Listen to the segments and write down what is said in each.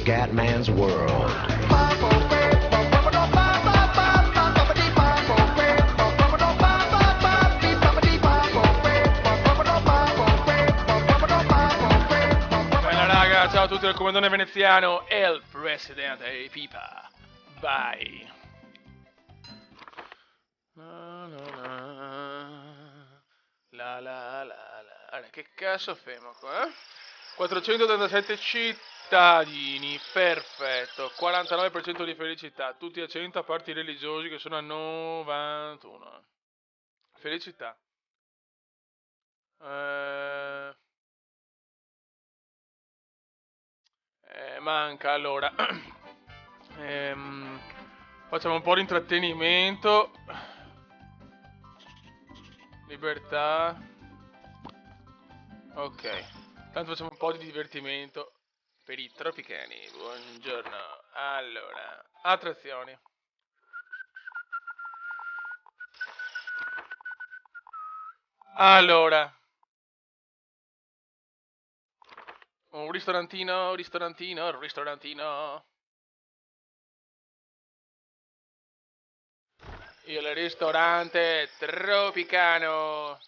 Scatman's World. Bella raga, ciao a tutti dal comandone veneziano e il presidente Pipa. Vai. La la la la. Allora, che cazzo femo qua? 487 cittadini, perfetto. 49% di felicità, tutti a 100 a parte i religiosi che sono a 91. Felicità. Manca allora. Facciamo un po' di intrattenimento. Libertà. Ok. Tanto facciamo un po' di divertimento per i tropicani. Buongiorno. Allora, attrazioni. Allora, un ristorantino, ristorantino, ristorantino. Il ristorante tropicano.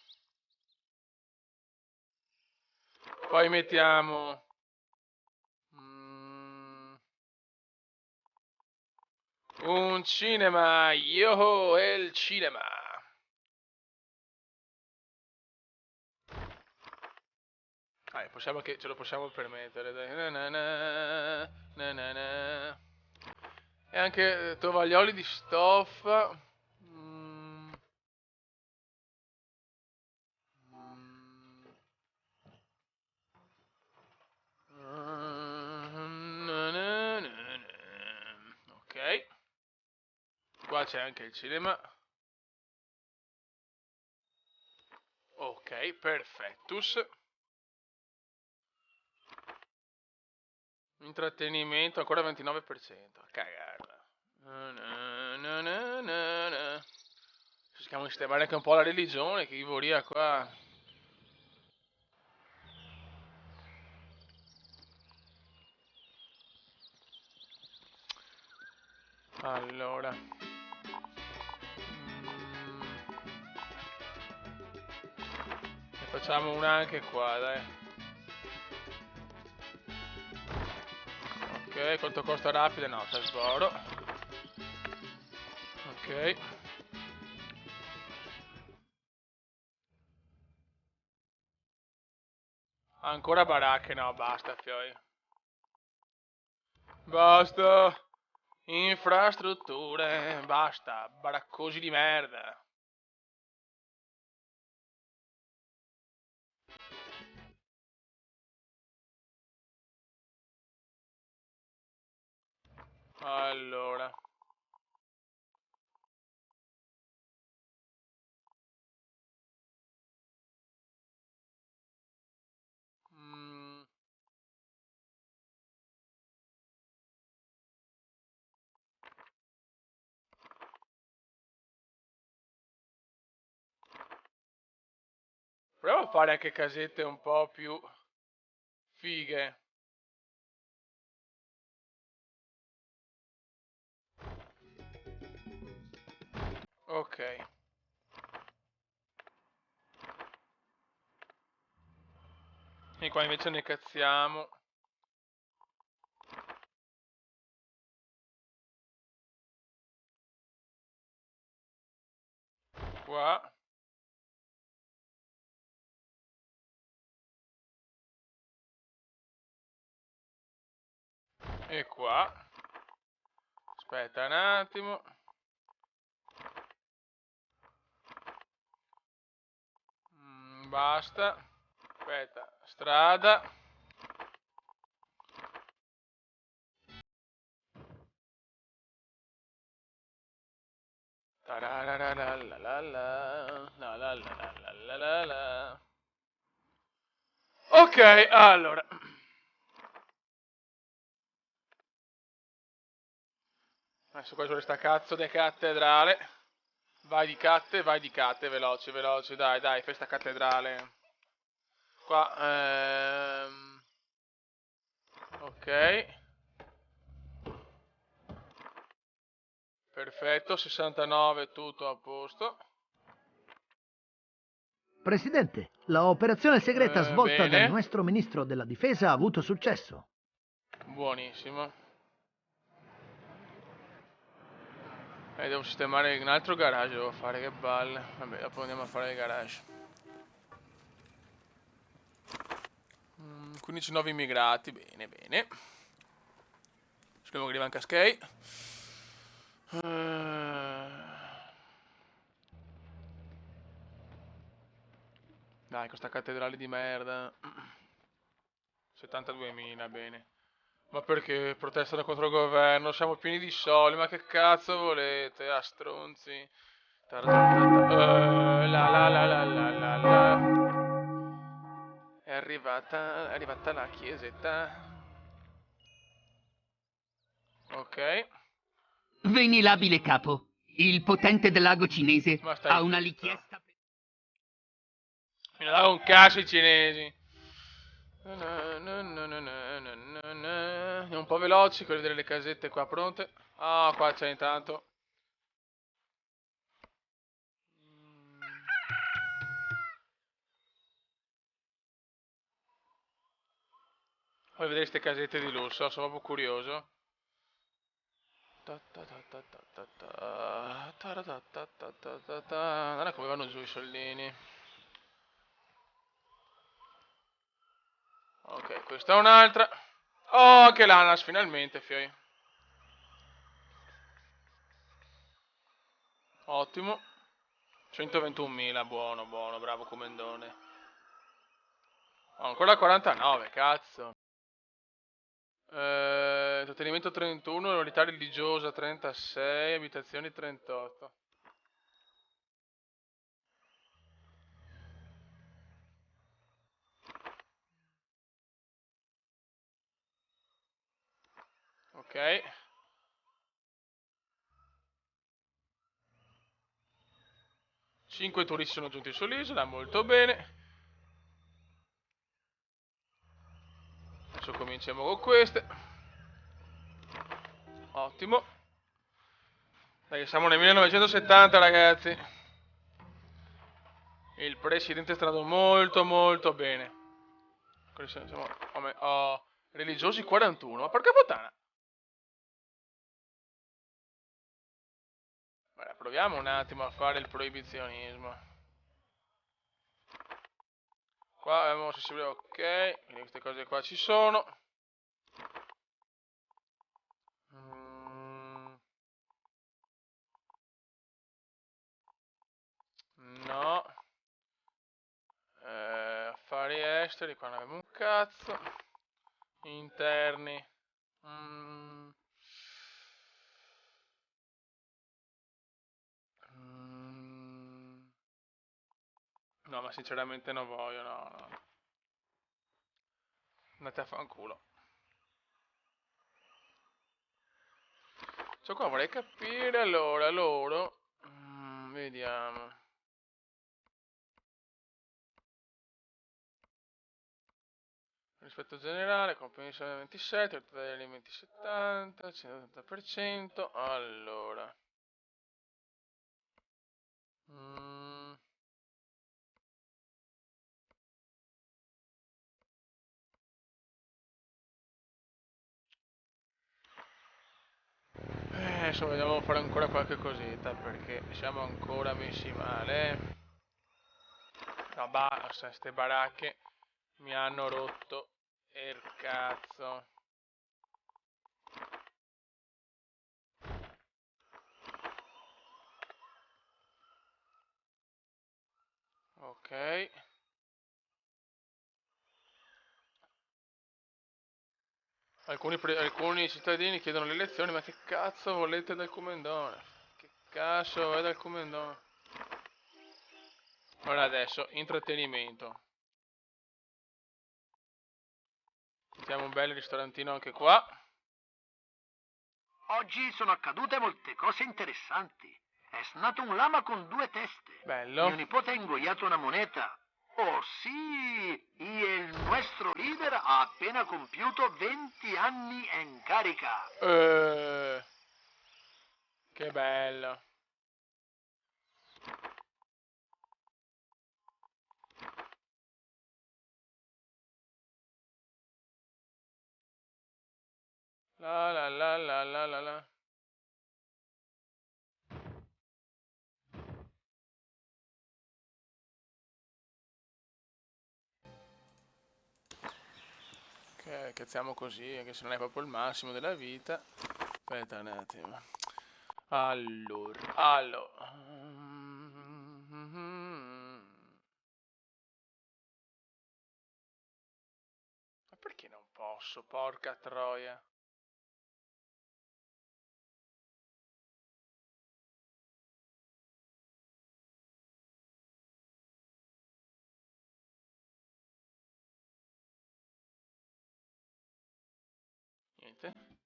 Poi mettiamo un cinema. Yo, è il cinema. Possiamo che ce lo possiamo permettere, dai. Na. E anche tovaglioli di stoffa. Mm. Ok. Qua c'è anche il cinema. Ok, perfettus. Intrattenimento, ancora 29%. Cagarla. Cerchiamo di sistemare anche un po' la religione, che vivoria qua. Allora. Ne facciamo una anche qua, dai. Ok, quanto costa rapida? No, tesoro. Ok. Ancora baracche? No, basta, fioi. Basta. Infrastrutture. Basta. Baraccosi di merda. Allora. Proviamo a fare anche casette un po' più fighe. Ok. E qua invece ne cazziamo. Qua. E qua. Aspetta un attimo. Basta. Aspetta. Strada. Ok, allora. Adesso qua c'è sta cazzo di cattedrale. Vai di catte, veloci, veloci, dai, dai, fai sta cattedrale. Qua, ok. Perfetto, 69, tutto a posto. Presidente, la operazione segreta svolta dal Bene, nostro ministro della difesa ha avuto successo. buonissimo. Devo sistemare un altro garage, devo fare, che balle. Vabbè, dopo andiamo a fare il garage. 15 nuovi immigrati, bene, bene. Speriamo che arriva anche a Skye. Dai, questa cattedrale di merda. 72.000, bene. Ma perché protestano contro il governo? Siamo pieni di soldi, ma che cazzo volete? Ah, stronzi. La la la la la la la. È arrivata la chiesetta. Ok. Venerabile capo, il potente del lago cinese Ma stai ha una zitto. richiesta. Mi dà un cazzo i cinesi. Andiamo un po' veloci per vedere le casette qua pronte. Ah, qua c'è intanto. Vuoi vedere queste casette di lusso? Sono proprio curioso. Guarda come vanno giù i soldini. Ok, questa è un'altra. Oh, che l'ANAS, finalmente, fioi. Ottimo. 121.000, buono, buono, bravo comendone. Oh, ancora 49, cazzo. Intrattenimento 31, unità religiosa 36, abitazioni 38. Ok. 5 turisti sono giunti sull'isola, molto bene. Adesso cominciamo con queste. Ottimo. Dai, siamo nel 1970, ragazzi. Il presidente sta andando molto molto bene. Oh, religiosi 41, ma porca puttana. Beh, proviamo un attimo a fare il proibizionismo. Qua abbiamo accessibile, ok, quindi queste cose qua ci sono. No. Affari esteri, qua non abbiamo un cazzo. Interni. Mm. Mm. No, ma sinceramente non voglio, no, no. Andate a fanculo. Cioè qua vorrei capire, allora, loro. Vediamo. Rispetto generale, compensazione 27, degli alimenti 70, 180%. Allora. Mm. Insomma, dobbiamo fare ancora qualche cosetta perché siamo ancora messi male. No, basta, ste baracche mi hanno rotto il cazzo. Ok. Alcuni cittadini chiedono le elezioni, ma che cazzo volete dal comendone? Che cazzo vuoi dal comendone? Allora adesso, intrattenimento. Mettiamo un bel ristorantino anche qua. Oggi sono accadute molte cose interessanti. È snato un lama con 2 teste. Bello. Mio nipote ha ingoiato una moneta. Oh sì, il nostro leader ha appena compiuto 20 anni in carica. Che bello. La la la la la la la. Ok, cazziamo così, anche se non è proprio il massimo della vita. Aspetta un attimo. Allora. Ma perché non posso? Porca troia. Niente.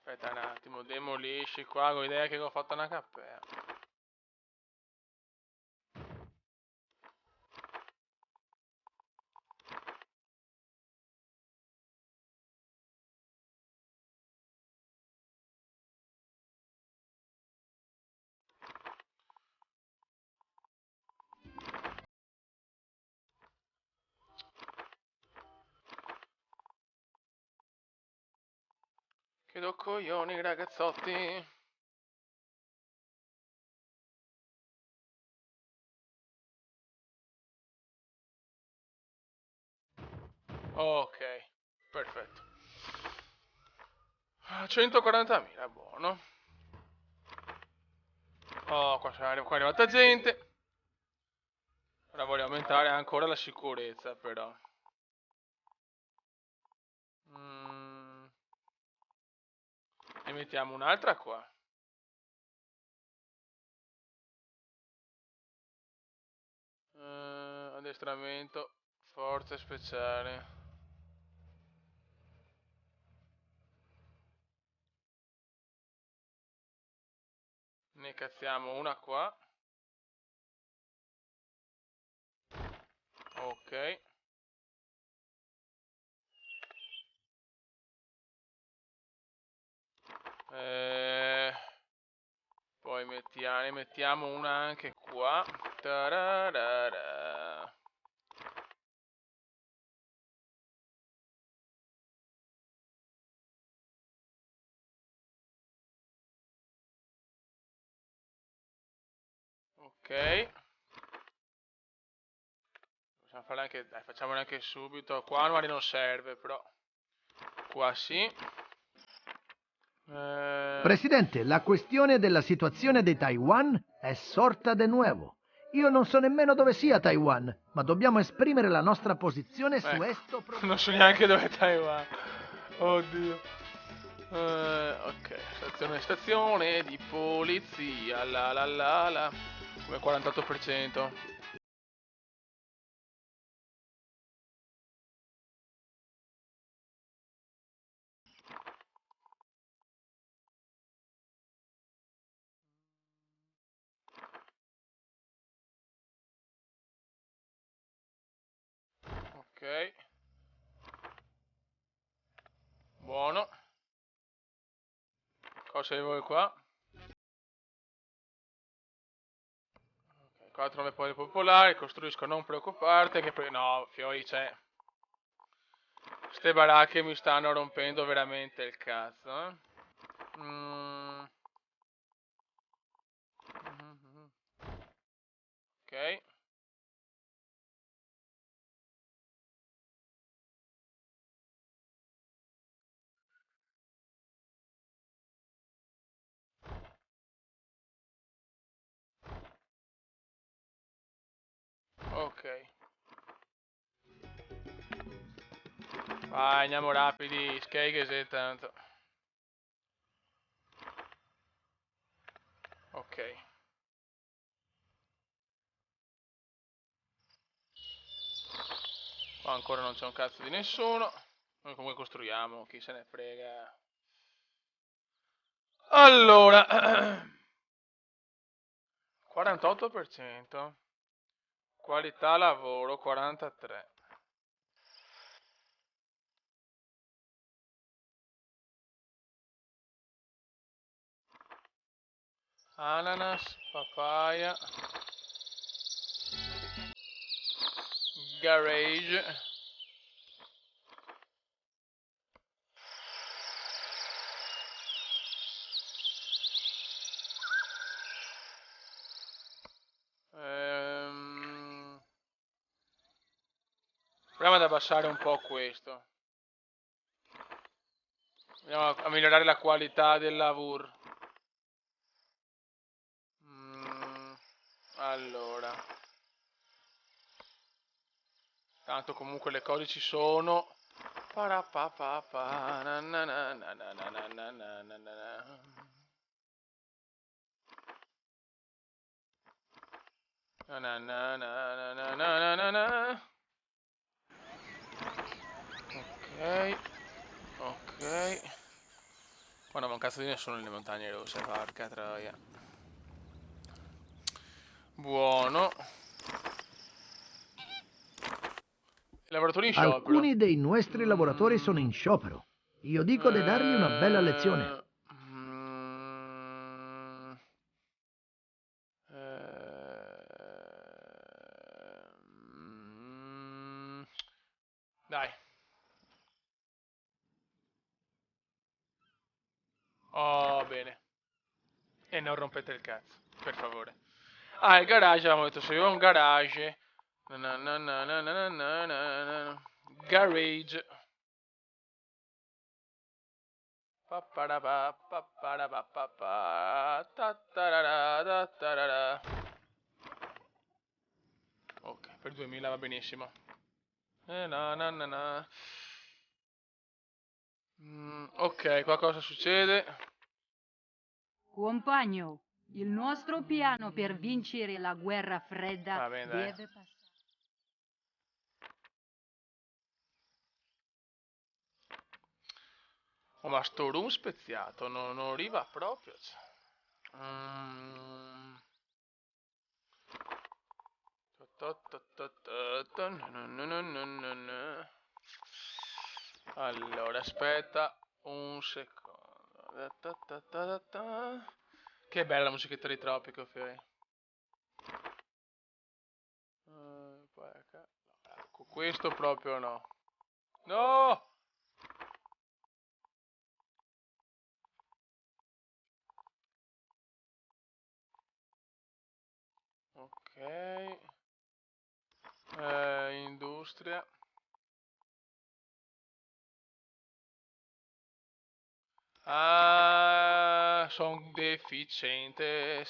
Aspetta un attimo, demolisci qua con l'idea che ho fatto una cappella. Che do coglioni, ragazzotti. Ok, perfetto. 140.000, buono. Oh, qua è arrivata gente. Ora voglio aumentare ancora la sicurezza, però. Ne mettiamo un'altra qua. Addestramento, forze speciali. Ne cazziamo una qua. Ok. Poi ne mettiamo una anche qua. Tararara. Ok. Possiamo farla anche, dai, facciamola anche subito. Qua magari non serve, però. Qua sì. Presidente, la questione della situazione di Taiwan è sorta de nuovo. Io non so nemmeno dove sia Taiwan, ma dobbiamo esprimere la nostra posizione su Ecco, questo problema. non so neanche dove è Taiwan. Oddio. Ok, stazione di polizia. La la la la. Come 48%. Ok. Buono. Cosa vuoi qua? 4 nuove poli popolari, costruisco, non preoccuparti, che poi no, fiori c'è. Ste baracche mi stanno rompendo veramente il cazzo, eh. Ok. Ok. Vai, andiamo rapidi, scheghe se tanto. Ok. Qua ancora non c'è un cazzo di nessuno. Noi comunque costruiamo, chi se ne frega. Allora, 48%. Qualità lavoro 43. ananas, papaya, garage. Proviamo ad abbassare un po' questo. Andiamo a migliorare la qualità del lavoro. Allora. Tanto comunque le cose ci sono. Parapapapa, na na na na na na na na na na na. Na na na na na na na na. Ok. Ok. Ma non mancato di nessuno nelle montagne rosse, porca troia. Buono. I lavoratori in sciopero. Alcuni dei nostri lavoratori sono in sciopero. Io dico di dargli una bella lezione. Dai. Oh, bene. E non rompete il cazzo, per favore. Ah, il garage, avevamo detto, se io ho un garage. Na na na na na na na na na. Garage. Papparapà, papparapà, tattararà, tattararà. Ok, per 2000 va benissimo. Na na na na. Ok, qua cosa succede? Compagno, il nostro piano per vincere la guerra fredda Va bene, dai. deve passare. Oh, ma sto room speziato, non arriva proprio. Cioè. Allora, aspetta un secondo. Che bella la musichetta di Tropico, Fiori. Ecco, questo proprio no. No! Ok. Industria. Ah, sono deficiente,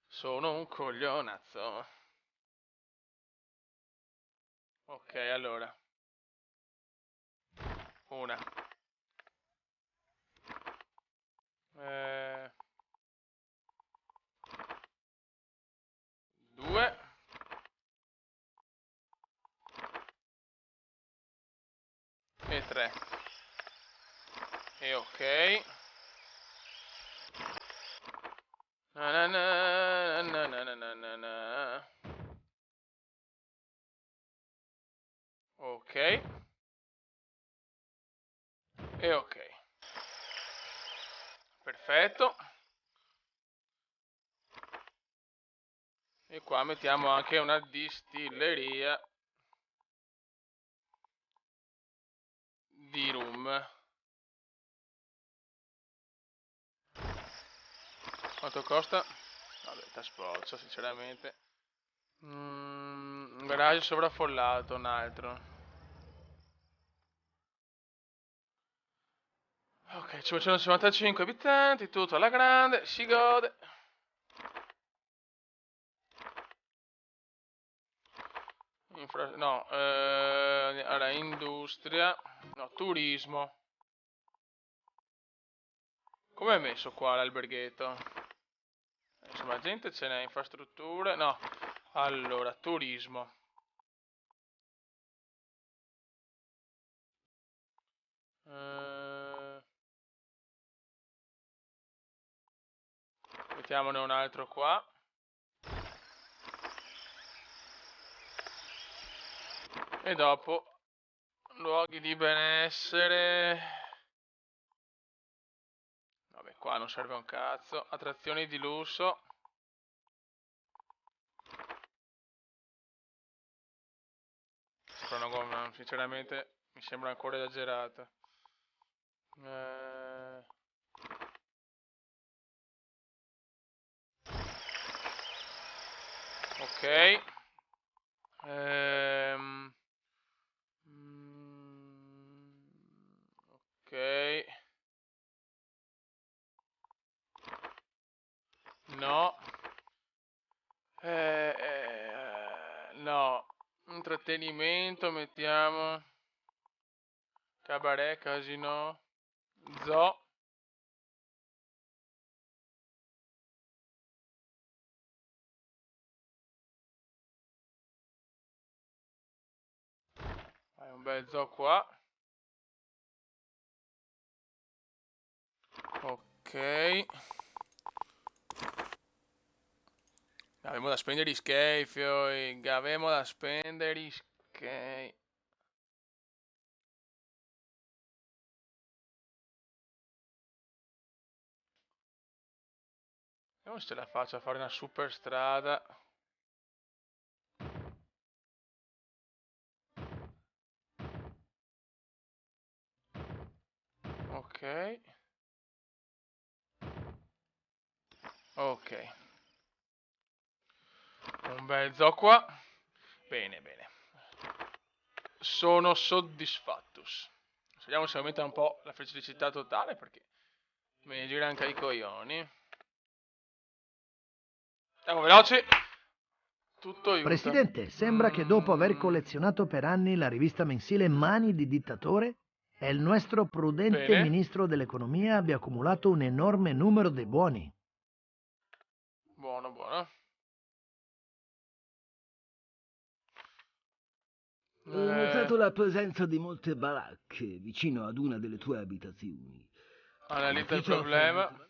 sono un coglionazzo. Ok, allora. Una. Eh, due. E tre. E ok. Na na na na na na na na na. Ok. E ok. Perfetto. E qua mettiamo anche una distilleria di rum. Quanto costa? Vabbè, t'aspozzo sinceramente. Un garage sovraffollato, un altro. Ok, 595 abitanti, tutto alla grande, si gode. No, allora, industria, no, turismo. Come è messo qua l'alberghetto? Insomma, gente ce n'è, infrastrutture, no. Allora, turismo. Mettiamone un altro qua. E dopo, luoghi di benessere. Vabbè, qua non serve un cazzo. Attrazioni di lusso. Cronogomma, sinceramente mi sembra ancora esagerato. Ok. Ok. No. No. Intrattenimento, mettiamo. Cabaret, casino. Zoo. Hai un bel zoo qua. Ok. Abbiamo da spendere Scafe, abbiamo da spendere Scafe. Vediamo se ce la faccio a fare una super strada. Ok. Ok. Un bel zoo qua. Bene, bene. Sono soddisfatto. Vediamo se aumenta un po' la felicità totale perché me ne gira anche i coglioni. Andiamo veloci. Tutto aiuta. Presidente, sembra che dopo aver collezionato per anni la rivista mensile Mani di dittatore e il nostro prudente Bene. ministro dell'economia abbia accumulato un enorme numero di buoni. Buono, buono. Ho notato la presenza di molte baracche vicino ad una delle tue abitazioni. Analizza Ma il chi ti ha problema. fornito?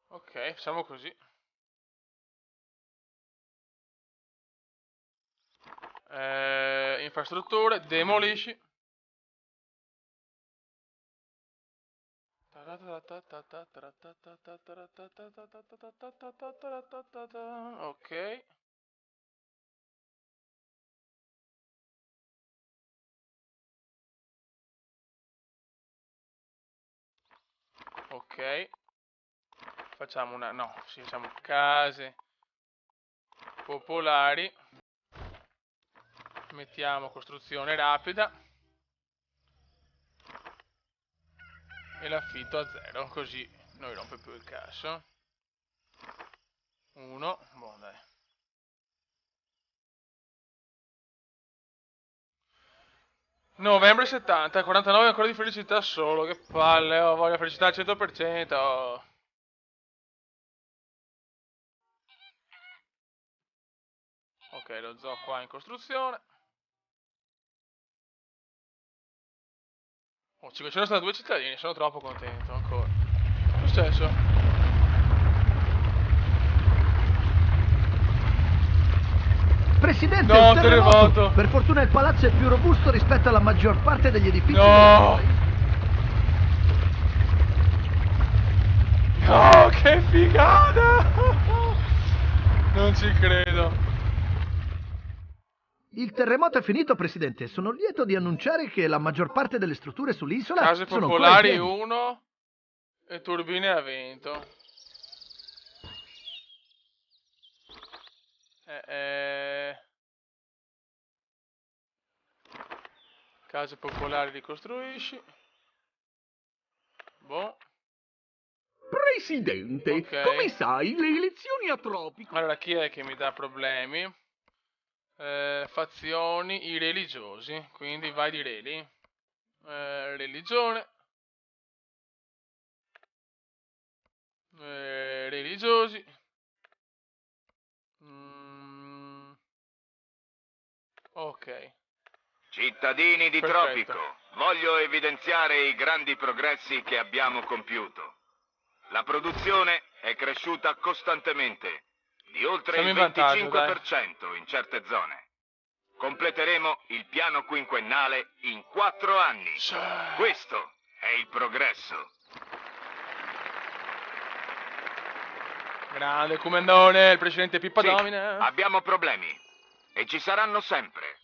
Ok, facciamo così. Infrastrutture, demolisci. Ok. Ok. Facciamo una... No, sì, facciamo case popolari. Mettiamo costruzione rapida. E l'affitto a 0, così non rompe più il cazzo. 1, buon dai. Novembre 70, 49 ancora di felicità solo, che palle, oh, voglio felicità al 100%. Oh. Ok, lo zoo qua in costruzione. Oh, 502 cittadini, sono troppo contento ancora. Che è successo? Presidente, No, un terremoto! terremoto! Per fortuna il palazzo è più robusto rispetto alla maggior parte degli edifici No! No, che figata! Non ci credo. Il terremoto è finito, Presidente. Sono lieto di annunciare che la maggior parte delle strutture sull'isola Case sono ancora in popolari piedi. 1 e turbine a vento. Case popolari ricostruisci. Boh. Presidente, Ok. come sai, le elezioni a Tropico... Allora, chi è che mi dà problemi? Fazioni, i religiosi. Quindi vai di reli. Religione. Religiosi. Ok. Cittadini di Perfetto. Tropico, voglio evidenziare i grandi progressi che abbiamo compiuto. La produzione è cresciuta costantemente, di oltre Siamo il in vantaggio, 25% in certe zone. Completeremo il piano quinquennale in 4 anni. Sì. Questo è il progresso. Grande Comendone, il presidente Pippa Sì, Domina. abbiamo problemi e ci saranno sempre,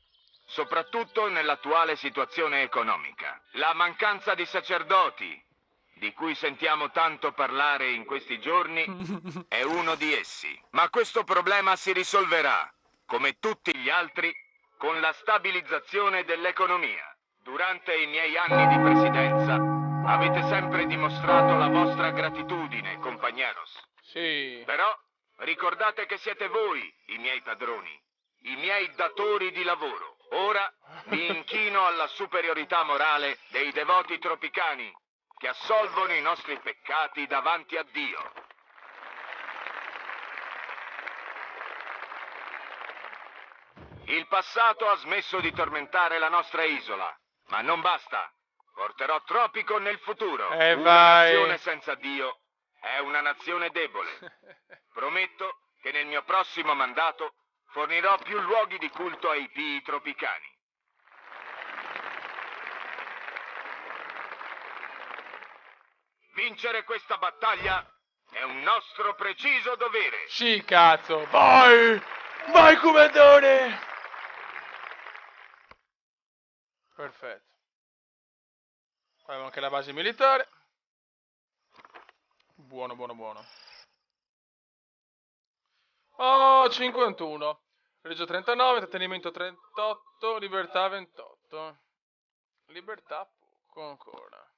soprattutto nell'attuale situazione economica. La mancanza di sacerdoti, di cui sentiamo tanto parlare in questi giorni, è uno di essi. Ma questo problema si risolverà, come tutti gli altri, con la stabilizzazione dell'economia. Durante i miei anni di presidenza avete sempre dimostrato la vostra gratitudine, compagneros. Sì. Però ricordate che siete voi i miei padroni, i miei datori di lavoro. Ora mi inchino alla superiorità morale dei devoti tropicani che assolvono i nostri peccati davanti a Dio. Il passato ha smesso di tormentare la nostra isola, ma non basta. Porterò Tropico nel futuro. Una vai. nazione senza Dio è una nazione debole. Prometto che nel mio prossimo mandato fornirò più luoghi di culto ai pii tropicani. Vincere questa battaglia è un nostro preciso dovere. Sì, cazzo. Vai! Vai, Comendone! Perfetto. Abbiamo anche la base militare. Buono, buono, buono. Oh, 51. Reggio 39, intrattenimento 38, libertà 28. Libertà poco ancora.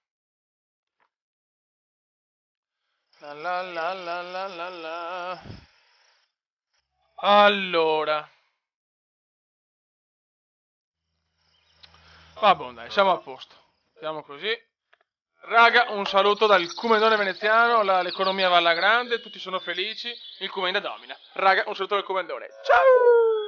La la la la la la la. Allora. Vabbè, dai, siamo a posto. Siamo così. Raga, un saluto dal Comendone veneziano, l'economia va alla grande, tutti sono felici, il Comenda domina. Raga, un saluto dal Comendone. Ciao!